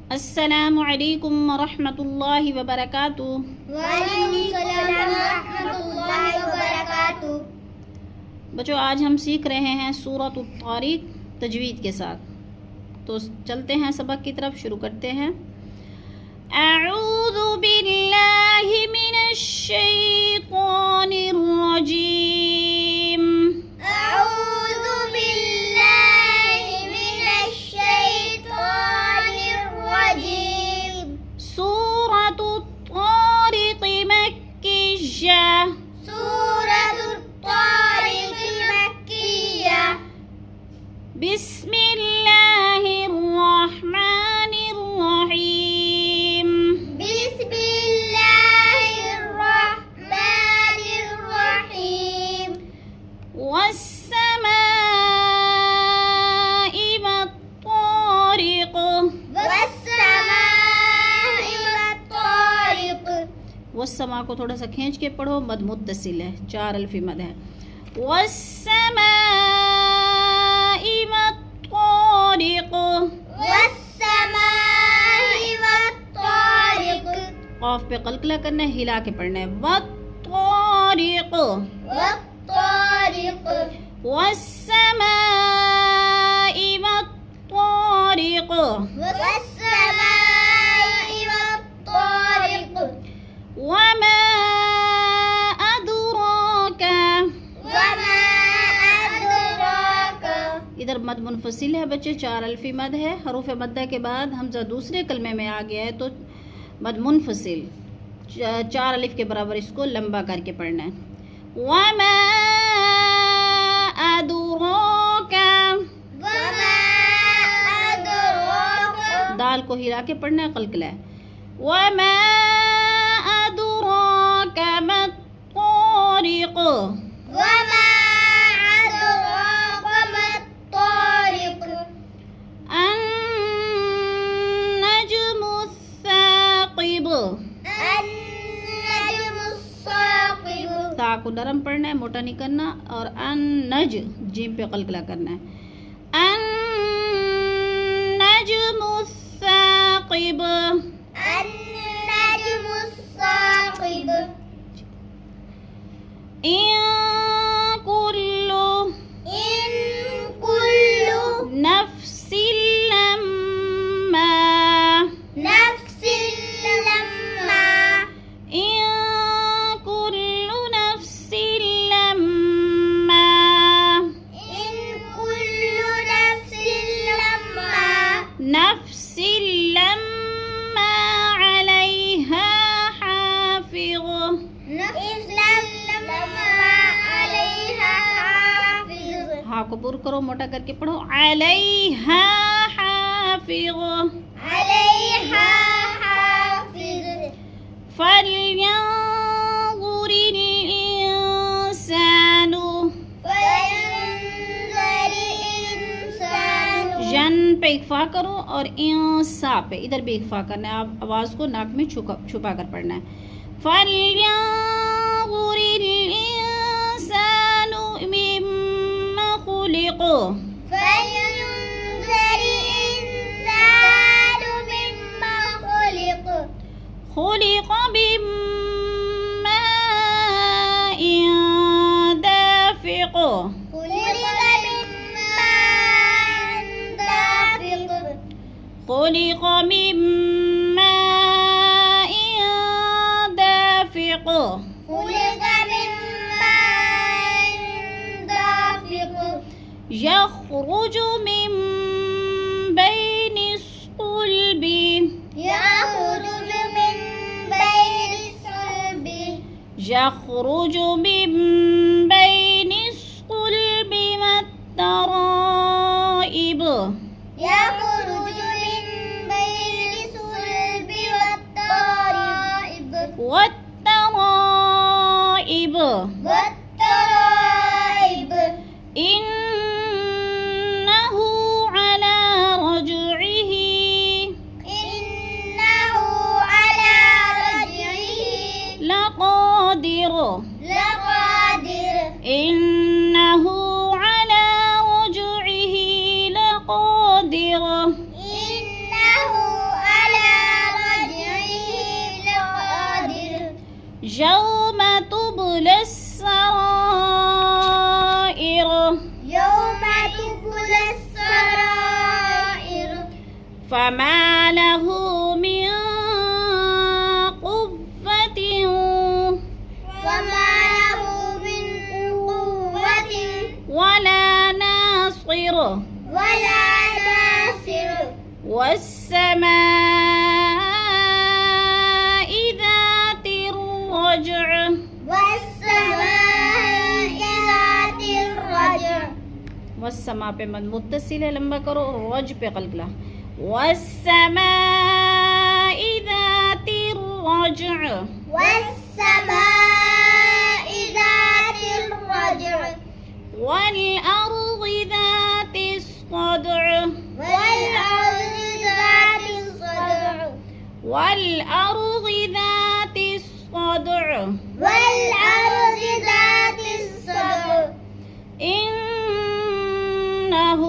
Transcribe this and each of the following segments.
अस्सलामु अलैकुम वरहमतुल्लाहि वबरकातुहू। बच्चों, आज हम सीख रहे हैं सूरत तारिक तजवीद के साथ। तो चलते हैं सबक की तरफ, शुरू करते हैं। अऊज़ु बिल्लाहि मिनश शैतानिर रजीम। अऊज़ु बिल्लाहि मिनश शैतानिर रजीम। सूरतु तारिक मक्किय्या। सूरतु तारिक मक्किय्या। बिस्मिल्लाहिर रहमानिर रहीम। बिस्मिल्लाहिर रहमानिर रहीम। वस्समाइ वत्तारिक। वस्समाइ वत्तारिक। वस्समा को थोड़ा सा खींच के पढ़ो, मद मुत्तसिल है, 4 अल्फी मद है। वस्समाइ वत्तारिक। वस्समाइ वत्तारिक। क़ाफ पे क़लक़ला करना है, हिला के पढ़ना है। वत्तारिक। वत्तारिक। वस्समाइ वत्तारिक। वस्समाइ वत्तारिक। वमा अदराक। वमा अदराक। इधर मद मुनफसिल है बच्चे, 4 अल्फी मद है। हरूफ मद्दा के बाद हमजा दूसरे कलमे में आ गया है तो मद मुनफसिल 4 अलिफ के बराबर इसको लंबा करके पढ़ना है। वमा अदराक। वमा अदराक। दाल को हिला के पढ़ना है, क़लक़ला है। वमा अदराक मत्तारिक। वमा अदराक मत्तारिक। अन्नज्मु साक़िब। अन्नज्मु साक़िब। ता को नरम पढ़ना है, मोटा नहीं करना। और अन्नज जीम पे क़लक़ला करना है। अन्नज्मु साक़िब। अन्नज्मु साक़िब। इन कुल्लु इन कुल्लु नफ्सिन लम्मा। नफ्सिन लम्मा। इन कुल्लु नफ्सिन लम्मा। इन कुल्लु नफ्सिन लम्मा। नफ्सिन लम्मा अलैहा हाफ़िज़। नफ्सिन लम्मा अलैहा हाफ़िज़। हाँ को पुर करो, मोटा करके पढ़ो। अलैहा हाफ़िज़। अलैहा हाफ़िज़। फल्यंज़ुरिल इंसानु। फयंज़ुरिल इंसानु। जन पे इख्फा करो और इंसा पे इधर भी इख्फा करना है। आप आवाज़ को नाक में छुपा कर पढ़ना है। फल्यंज़ुरिल इंसानु मिम्मा खुलिक़। फयंज़ुरिल इंसानु मिम्मा खुलिक़। खुलिक़ मिन माइन दाफ़िक़। खुलिक़ मिन माइन दाफ़िक़। खुलिक़ मिन माइन दाफ़िक़। खुलिक़ मिन माइन दाफ़िक़। यख़रुजु मिन बैनिस सुल्बि। यख़रुजु मिन बैनिस सुल्बि। यख़रुजु मिन बैनिस सुल्बि वत्तराइब। यख़रुजु मिन बैनिस सुल्बि वत्तराइब। वत्तराइब। वत्तराइब। इन्नहु अला रज्इही। इन्नहु अला रज्इही लक़ादिर। लक़ादिर। فما له من قوة وما له من قوة ولا ناصر ولا ناصر والسماء ذات الرجع والسماء ذات الرجع والسما पे मत मुत्तसिल है लंबा करो रज पे कलकला والسماء ذات الرجع والسماء ذات الرجع والأرض ذات الصدع والأرض ذات الصدع والأرض ذات الصدع والأرض ذات الصدع إنه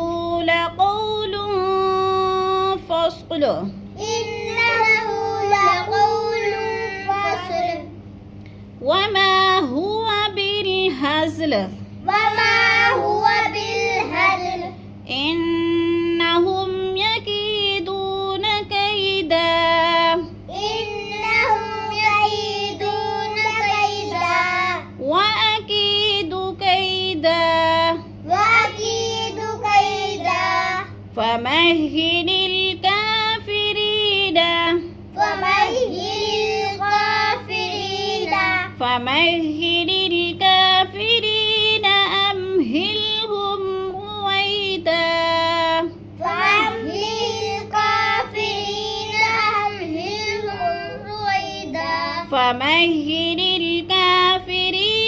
لقول فصل إنه لقول فصل وما هو بالهزل وما هو بالهزل إنهم يكيدون كيدا إنهم يكيدون كيدا وأكيد كيدا وأكيد كيدا فمهل الكافرين فمهل الكافرين أمهلهم رويدا فمهل الكافرين أمهلهم رويدا فمهل الكافرين